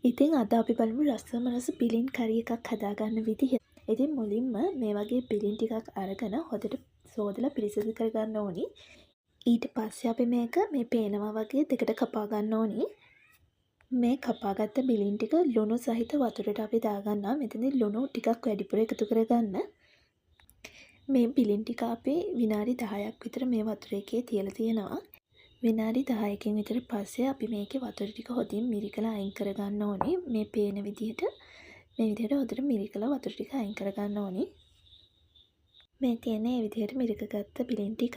ඉතින් අද අපි බලමු රසම රස පිලින් කරි එකක් හදාගන්න විදිහ. ඉතින් මුලින්ම මේ වගේ පිලින් ටිකක් අරගෙන හොඳට සෝදලා පිරිසිදු කරගන්න ඕනි. ඊට පස්සේ අපි මේක මේ පේනවා වගේ දෙකට කපා ගන්න ඕනි. මේ කපාගත්ත බිලින් ටික ලුණු සහිත වතුරට අපි දාගන්නවා. මෙතනදී ලුණු ටිකක් වැඩිපුර එකතු කරගන්න. මේ බිලින් ටික අපි විනාඩි 10ක් විතර මේ වතුර එකේ තියලා තියෙනවා. විනාඩි 10කින් විතර පස්සේ අපි මේකේ වතුර ටික හොඳින් මිරිකලා අයින් කරගන්න ඕනේ. මේ පේන විදිහට හොඳට මිරිකලා වතුර ටික අයින් කරගන්න ඕනේ. මේ තියෙන මේ විදිහට මිරිකගත්ත බිලින් ටික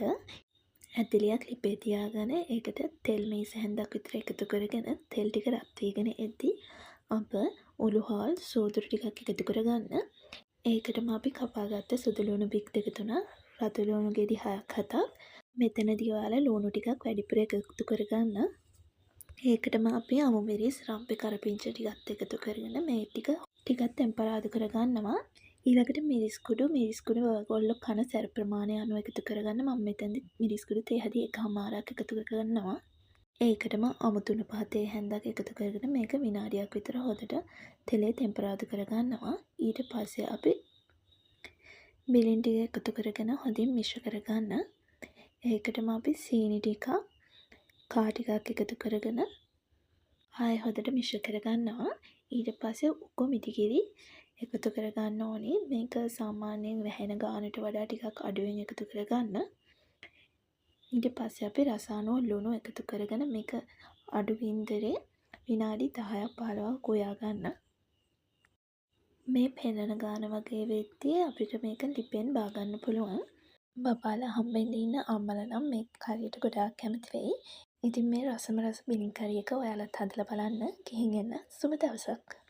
ඇදලියක් ලිපේ තියාගෙන ඒකට තෙල් මේස හැන්දක් විතර එකතු කරගෙන තෙල් ටික රත් වීගෙන එද්දි අප උළුහල් සෝදුරු ටිකක් එකතු කරගන්න. ඒකටම අපි කපාගත්ත සුදු ලුණු බික් දෙක තුනක් රතු ලුණු ගෙඩි 6ක් 7ක් මෙතනදී ඔයාලා ලුණු ටිකක් වැඩිපුර එකතු කරගන්න. ඒකටම අපි අමු මිරිස් රම්පේ කරපිංචා ටිකත් එකතු කරගෙන මේ ටිකක් ටෙම්පරාදු කරගන්නවා. ඊළඟට මිරිස් කුඩු ඔයගොල්ලෝ කන සැර ප්‍රමාණය අනුව එකතු කරගන්න. මම මෙතනදී මිරිස් කුඩු තේ හැදි එකමාරක් එකතු කරගන්නවා. ඒකටම අමු තුන පහ තේ හැන්දක් එකතු කරගෙන මේක විනාඩියක් විතර හොඳට තෙලේ ටෙම්පරාදු කරගන්නවා. ඊට පස්සේ අපි බිලින් ටික එකතු කරගෙන හොඳින් මිශ්‍ර කරගන්න. ඒකටම අපි සීනි ටිකක් කා ටිකක් එකතු කරගෙන ආයෙ හොඳට මිශ්‍ර කරගන්නවා. ඊට පස්සේ උකු මිටිකිරි එකතු කරගන්න ඕනේ. මේක සාමාන්‍යයෙන් වැහෙන ගානට වඩා ටිකක් අඩුවෙන් එකතු කරගන්න. ඊට පස්සේ අපි රස අනුව ලුණු එකතු කරගෙන මේක අඩු වින්දරේ විනාඩි 10ක් 15ක් උයා ගන්න. මේ පෙන්නන ගාන වගේ වෙද්දී අපිට මේක ලිපෙන් බා ගන්න පුළුවන්. බබාලා හම්බෙන්න ඉන්න අම්මලා නම් මේ කරියට ගොඩාක් කැමති වෙයි. ඉතින් මේ රසම රස බිලින් කරි එක ඔයාලත් හදලා බලන්න. ගිහින් එන්න. සුබ දවසක්.